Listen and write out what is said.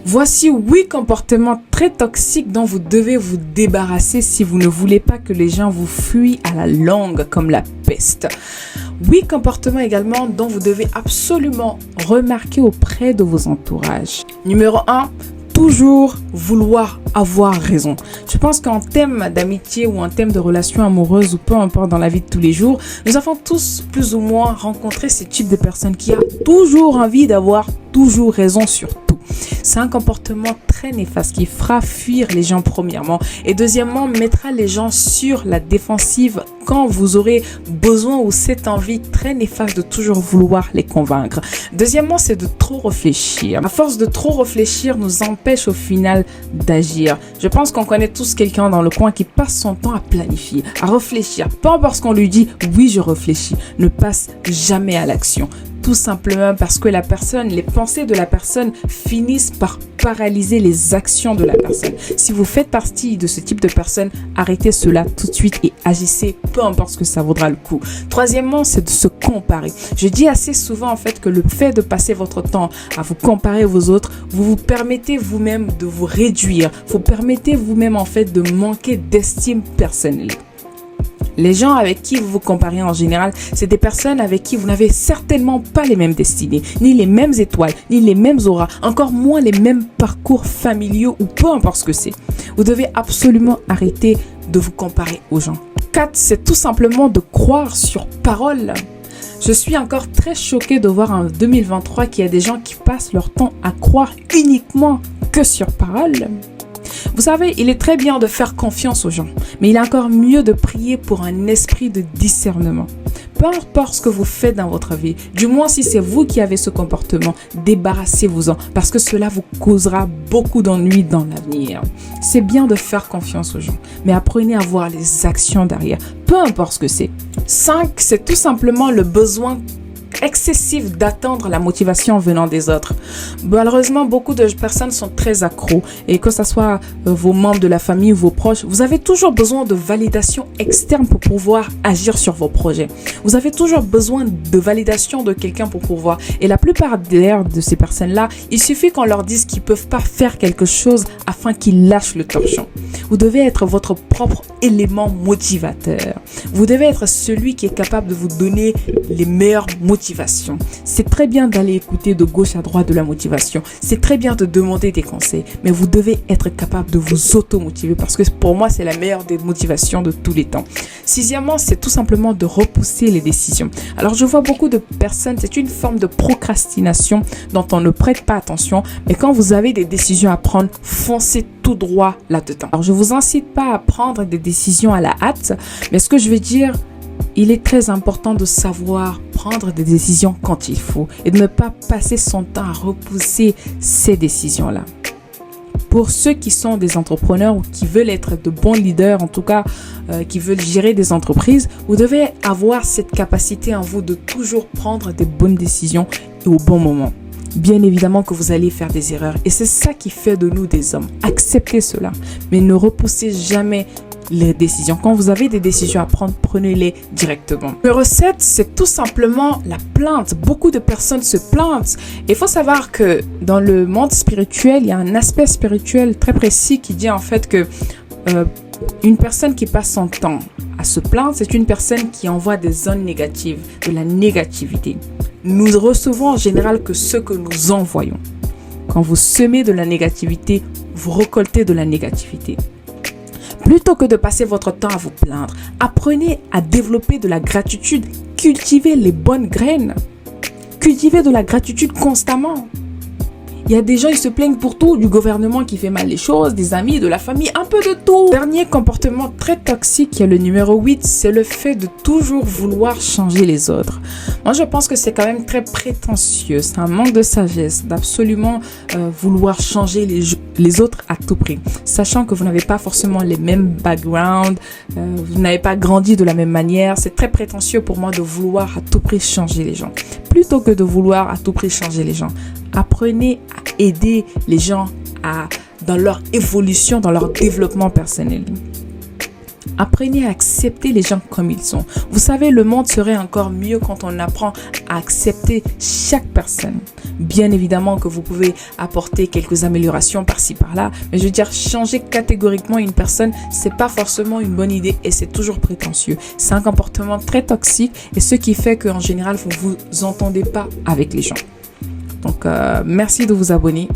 Voici 8 comportements très toxiques dont vous devez vous débarrasser si vous ne voulez pas que les gens vous fuient à la longue comme la peste. 8 comportements également dont vous devez absolument remarquer auprès de vos entourages. Numéro 1, toujours vouloir avoir raison. Je pense qu'en thème d'amitié ou en thème de relation amoureuse ou peu importe dans la vie de tous les jours, nous avons tous plus ou moins rencontré ce type de personnes qui a toujours envie d'avoir toujours raison sur tout. C'est un comportement très néfaste qui fera fuir les gens premièrement et deuxièmement mettra les gens sur la défensive quand vous aurez besoin ou cette envie très néfaste de toujours vouloir les convaincre. Deuxièmement, c'est de trop réfléchir. À force de trop réfléchir nous empêche au final d'agir. Je pense qu'on connaît tous quelqu'un dans le coin qui passe son temps à planifier, à réfléchir. Peu importe ce qu'on lui dit, oui je réfléchis, ne passe jamais à l'action. Tout simplement parce que les pensées de la personne finissent par paralyser les actions de la personne. Si vous faites partie de ce type de personne, arrêtez cela tout de suite et agissez, peu importe ce que ça vaudra le coup. Troisièmement, c'est de se comparer. Je dis assez souvent en fait que le fait de passer votre temps à vous comparer aux autres, vous vous permettez vous-même de vous réduire. Vous permettez vous-même en fait de manquer d'estime personnelle. Les gens avec qui vous vous comparez en général, c'est des personnes avec qui vous n'avez certainement pas les mêmes destinées, ni les mêmes étoiles, ni les mêmes auras, encore moins les mêmes parcours familiaux ou peu importe ce que c'est. Vous devez absolument arrêter de vous comparer aux gens. 4, c'est tout simplement de croire sur parole. Je suis encore très choquée de voir en 2023 qu'il y a des gens qui passent leur temps à croire uniquement que sur parole. Vous savez, il est très bien de faire confiance aux gens, mais il est encore mieux de prier pour un esprit de discernement. Peu importe ce que vous faites dans votre vie, du moins si c'est vous qui avez ce comportement, débarrassez-vous-en parce que cela vous causera beaucoup d'ennuis dans l'avenir. C'est bien de faire confiance aux gens, mais apprenez à voir les actions derrière, peu importe ce que c'est. 5, c'est tout simplement le besoin excessif d'attendre la motivation venant des autres. Malheureusement, beaucoup de personnes sont très accros et que ce soit vos membres de la famille ou vos proches, vous avez toujours besoin de validation externe pour pouvoir agir sur vos projets. Vous avez toujours besoin de validation de quelqu'un pour pouvoir. Et la plupart de ces personnes-là, il suffit qu'on leur dise qu'ils peuvent pas faire quelque chose afin qu'ils lâchent le torchon. Vous devez être votre propre élément motivateur. Vous devez être celui qui est capable de vous donner les meilleures motivations. C'est très bien d'aller écouter de gauche à droite de la motivation. C'est très bien de demander des conseils, mais vous devez être capable de vous auto-motiver parce que pour moi, c'est la meilleure des motivations de tous les temps. 6e, c'est tout simplement de repousser les décisions. Alors, je vois beaucoup de personnes, c'est une forme de procrastination dont on ne prête pas attention, mais quand vous avez des décisions à prendre, foncez tout droit là-dedans. Alors, je vous incite pas à prendre des décisions à la hâte, mais ce que je veux dire, il est très important de savoir prendre des décisions quand il faut et de ne pas passer son temps à repousser ces décisions-là. Pour ceux qui sont des entrepreneurs ou qui veulent être de bons leaders, en tout cas qui veulent gérer des entreprises, vous devez avoir cette capacité en vous de toujours prendre des bonnes décisions et au bon moment. Bien évidemment que vous allez faire des erreurs et c'est ça qui fait de nous des hommes. Acceptez cela, mais ne repoussez jamais les décisions. Quand vous avez des décisions à prendre, prenez-les directement. Numéro 7, c'est tout simplement la plainte. Beaucoup de personnes se plaignent. Il faut savoir que dans le monde spirituel, il y a un aspect spirituel très précis qui dit en fait que une personne qui passe son temps à se plaindre, c'est une personne qui envoie des ondes négatives, de la négativité. Nous recevons en général que ce que nous envoyons. Quand vous semez de la négativité, vous récoltez de la négativité. Plutôt que de passer votre temps à vous plaindre, apprenez à développer de la gratitude, cultivez les bonnes graines, cultivez de la gratitude constamment. Il y a des gens, ils se plaignent pour tout, du gouvernement qui fait mal les choses, des amis, de la famille, un peu de tout. Dernier comportement très toxique, qui est le numéro 8, c'est le fait de toujours vouloir changer les autres. Moi, je pense que c'est quand même très prétentieux, c'est un manque de sagesse d'absolument vouloir changer les autres à tout prix. Sachant que vous n'avez pas forcément les mêmes backgrounds, vous n'avez pas grandi de la même manière, c'est très prétentieux pour moi de vouloir à tout prix changer les gens. Plutôt que de vouloir à tout prix changer les gens, apprenez à aider les gens dans leur évolution, dans leur développement personnel. Apprenez à accepter les gens comme ils sont. Vous savez, le monde serait encore mieux quand on apprend à accepter chaque personne. Bien évidemment que vous pouvez apporter quelques améliorations par-ci par-là, mais je veux dire, changer catégoriquement une personne, c'est pas forcément une bonne idée et c'est toujours prétentieux. C'est un comportement très toxique et ce qui fait qu'en général, vous vous entendez pas avec les gens. Donc, merci de vous abonner.